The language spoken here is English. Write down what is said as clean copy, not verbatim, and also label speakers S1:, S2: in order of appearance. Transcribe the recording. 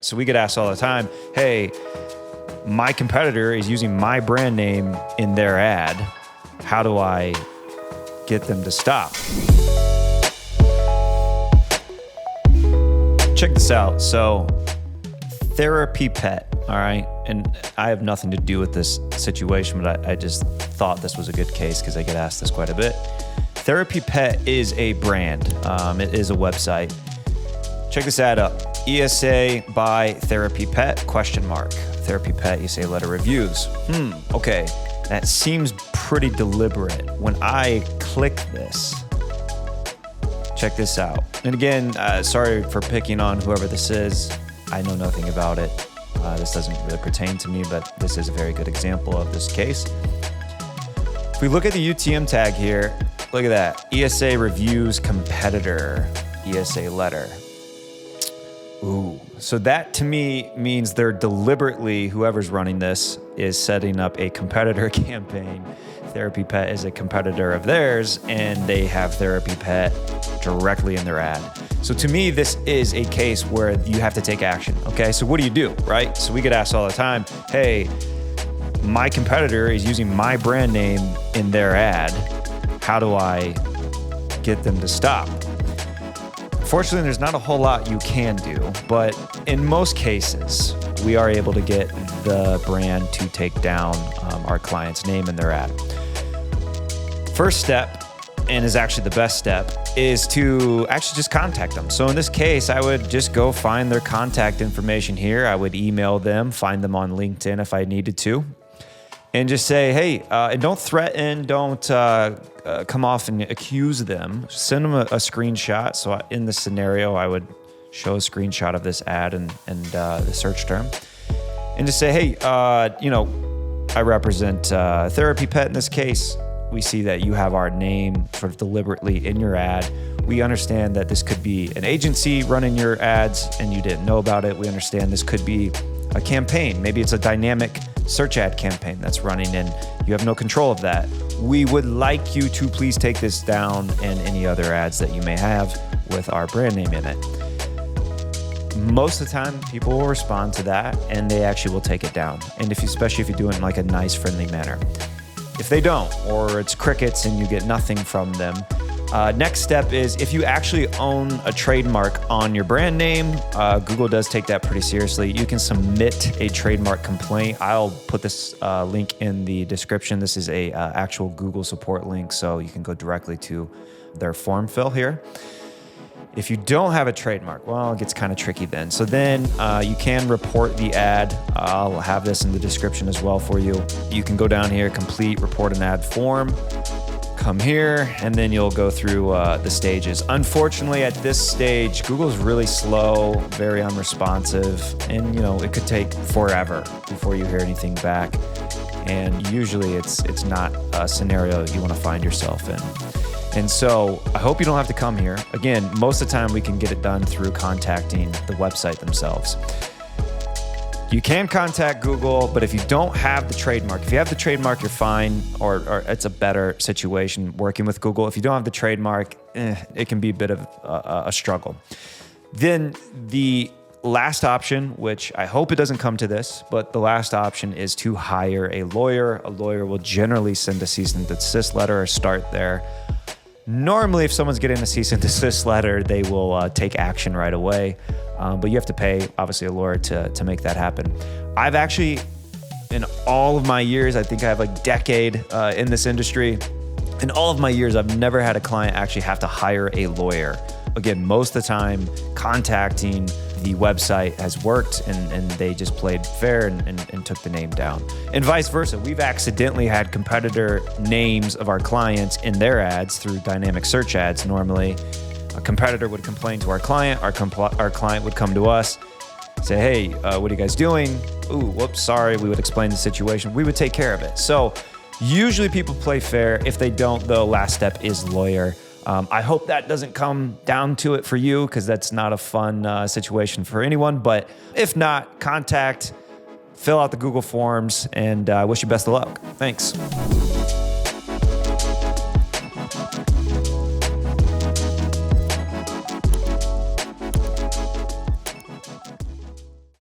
S1: So we get asked all the time, hey, my competitor is using my brand name in their ad. How do I get them to stop? Check this out. So Therapy Pet, all right? And I have nothing to do with this situation, but I just thought this was a good case because I get asked this quite a bit. Therapy Pet is a brand. It is a website. Check this ad up. ESA by Therapy Pet, ? Therapy Pet, ESA letter reviews. Okay. That seems pretty deliberate. When I click this, check this out. And again, sorry for picking on whoever this is. I know nothing about it. This doesn't really pertain to me, but this is a very good example of this case. If we look at the UTM tag here, look at that. ESA reviews competitor, ESA letter. Ooh, so that to me means they're deliberately, whoever's running this is setting up a competitor campaign. Therapy Pet is a competitor of theirs, and they have Therapy Pet directly in their ad. So to me, this is a case where you have to take action. Okay, so what do, right? So we get asked all the time, hey, my competitor is using my brand name in their ad. How do I get them to stop? Fortunately, there's not a whole lot you can do, but in most cases, we are able to get the brand to take down our client's name in their ad. First step, and is actually the best step, is to actually just contact them. So in this case, I would just go find their contact information here. I would email them, find them on LinkedIn if I needed to, and just say, hey, and don't threaten, don't come off and accuse them. Send them a screenshot. So in this scenario, I would show a screenshot of this ad and the search term, and just say, hey, I represent Therapy Pet in this case. We see that you have our name sort of deliberately in your ad. We understand that this could be an agency running your ads and you didn't know about it. We understand this could be a campaign. Maybe it's a dynamic search ad campaign that's running and you have no control of that. We would like you to please take this down and any other ads that you may have with our brand name in it. Most of the time, people will respond to that and they actually will take it down. And especially if you do it in like a nice, friendly manner. If they don't, or it's crickets and you get nothing from them, next step is if you actually own a trademark on your brand name, Google does take that pretty seriously. You can submit a trademark complaint. I'll put this link in the description. This is a actual Google support link, so you can go directly to their form fill here. If you don't have a trademark, well, it gets kind of tricky then. So then you can report the ad. I'll have this in the description as well for you. You can go down here, complete report an ad form, come here, and then you'll go through the stages. Unfortunately, at this stage, Google's really slow, very unresponsive, and it could take forever before you hear anything back. And usually it's not a scenario you want to find yourself in. And so I hope you don't have to come here. Again, most of the time we can get it done through contacting the website themselves. You can contact Google, but if you don't have the trademark, if you have the trademark, you're fine, or it's a better situation working with Google. If you don't have the trademark, it can be a bit of a struggle. Then the last option, which I hope it doesn't come to this, but the last option is to hire a lawyer. A lawyer will generally send a cease and desist letter or start there. Normally, if someone's getting a cease and desist letter, they will take action right away. But you have to pay, obviously, a lawyer to make that happen. I've actually, in all of my years, I think I have a decade in this industry. In all of my years, I've never had a client actually have to hire a lawyer. Again, most of the time, contacting the website has worked and they just played fair and took the name down. And vice versa. We've accidentally had competitor names of our clients in their ads through dynamic search ads. Normally, a competitor would complain to our client, our client would come to us, say, hey, what are you guys doing? Ooh, whoops, sorry. We would explain the situation. We would take care of it. So usually people play fair. If they don't, though, last step is lawyer. I hope that doesn't come down to it for you because that's not a fun situation for anyone. But if not, contact, fill out the Google forms, and I wish you best of luck. Thanks.